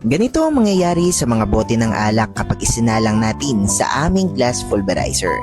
Ganito ang mangyayari sa mga bote ng alak kapag isinalang natin sa aming glass pulverizer.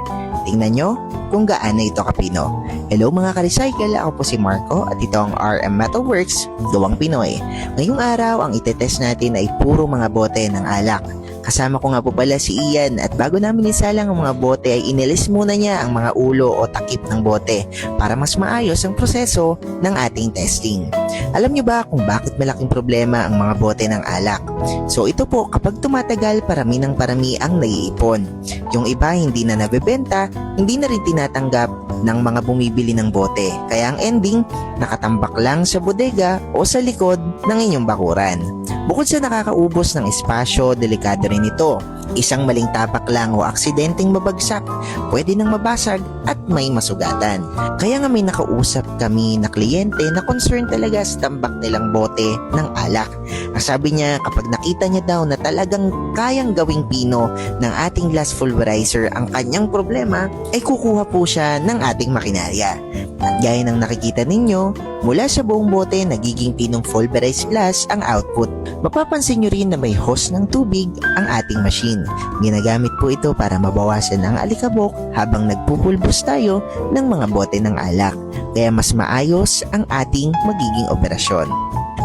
Tingnan nyo kung gaano ito kapino. Hello mga ka-recycle, ako po si Marco at ito ang RM Metalworks, Gawang Pinoy. Ngayong araw ang itetest natin ay puro mga bote ng alak. Kasama ko nga po pala si Ian at bago namin isalang ang mga bote ay inilis muna niya ang mga ulo o takip ng bote para mas maayos ang proseso ng ating testing. Alam niyo ba kung bakit malaking problema ang mga bote ng alak? So ito po, kapag tumatagal parami ng parami ang naiipon. Yung iba hindi na nabebenta, hindi na rin tinatanggap ng mga bumibili ng bote. Kaya ang ending, nakatambak lang sa bodega o sa likod ng inyong bakuran. Bukod sa nakakaubos ng espasyo, delikado rin ito. Isang maling tapak lang o aksidenteng mabagsak, pwede nang mabasag at may masugatan. Kaya nga may nakausap kami na kliyente na concerned talaga sa tambak nilang bote ng alak. Ang sabi niya kapag nakita niya daw na talagang kayang gawing pino ng ating glass pulverizer ang kanyang problema, ay kukuha po siya ng ating makinarya. At gaya ng nakikita ninyo, mula sa buong bote nagiging pinong pulverized glass ang output. Mapapansin nyo rin na may hose ng tubig ang ating machine. Ginagamit po ito para mabawasan ang alikabok habang nagpupulbos tayo ng mga bote ng alak. Kaya mas maayos ang ating magiging operasyon.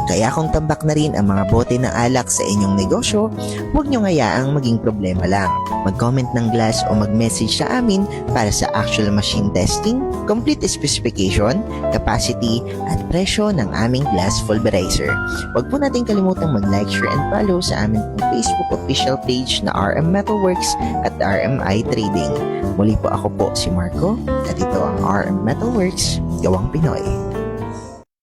Kaya kung tambak na rin ang mga bote ng alak sa inyong negosyo, huwag nyo hayaang maging problema lang. Mag-comment ng glass o mag-message sa amin para sa actual machine testing, complete specification, capacity, at presyo ng aming glass pulverizer. Huwag po natin kalimutang mag-like, share, and follow sa aming Facebook official page na RM Metalworks at RMI Trading. Muli po ako po si Marco at ito ang RM Metalworks, Gawang Pinoy.